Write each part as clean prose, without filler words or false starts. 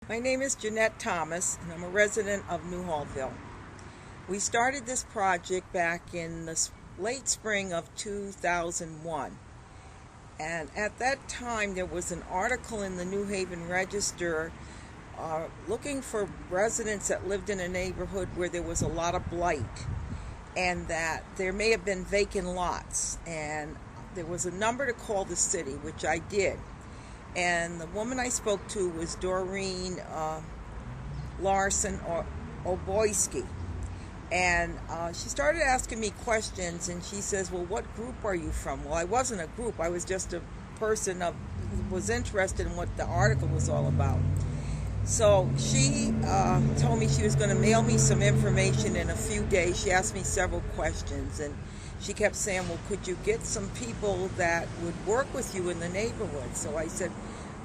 My name is Jeanette Thomas, and I'm a resident of New Hallville. We started this project back in the late spring of 2001. And at that time, there was an article in the New Haven Register looking for residents that lived in a neighborhood where there was a lot of blight and that there may have been vacant lots. And there was a number to call the city, which I did. And the woman I spoke to was Doreen Larson or Oboyski. And she started asking me questions, and she says, well, what group are you from? Well, I wasn't a group. I was just a person who was interested in what the article was all about. So she told me she was going to mail me some information in a few days. She asked me several questions, and she kept saying, well, could you get some people that would work with you in the neighborhood? So I said,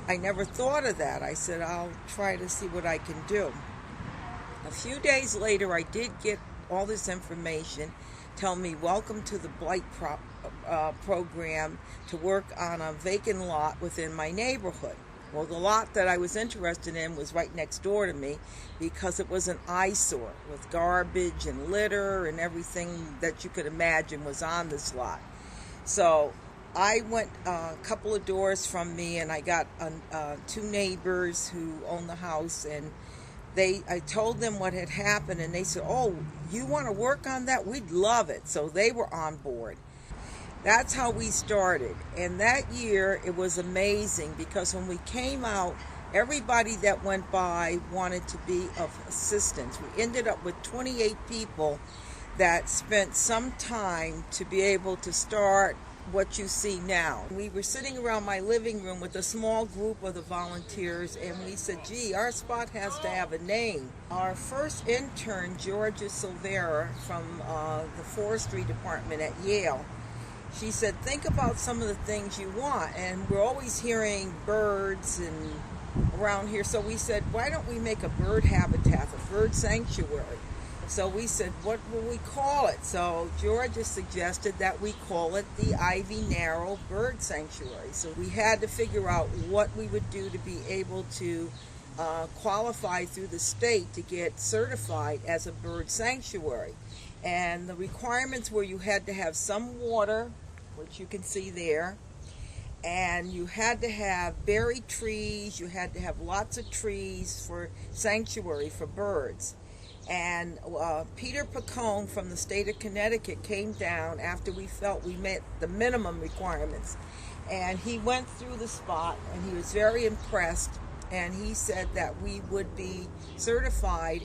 I never thought of that. I said, I'll try to see what I can do. A few days later, I did get all this information telling me, welcome to the Blight program to work on a vacant lot within my neighborhood. Well, the lot that I was interested in was right next door to me because it was an eyesore with garbage and litter and everything that you could imagine was on this lot. So I went a couple of doors from me, and I got two neighbors who own the house, and I told them what had happened, and they said, oh, you want to work on that? We'd love it. So they were on board. That's how we started. And that year, it was amazing because when we came out, everybody that went by wanted to be of assistance. We ended up with 28 people that spent some time to be able to start what you see now. We were sitting around my living room with a small group of the volunteers, and we said, gee, our spot has to have a name. Our first intern, Georgia Silvera from the forestry department at Yale, she said, think about some of the things you want. And we're always hearing birds and around here. So we said, why don't we make a bird habitat, a bird sanctuary? So we said, what will we call it? So Georgia suggested that we call it the Ivy Narrow Bird Sanctuary. So we had to figure out what we would do to be able to qualify through the state to get certified as a bird sanctuary. And the requirements were you had to have some water, which you can see there, and you had to have berry trees, you had to have lots of trees for sanctuary for birds. And Peter Pacone from the state of Connecticut came down after we felt we met the minimum requirements. And he went through the spot, and he was very impressed, and he said that we would be certified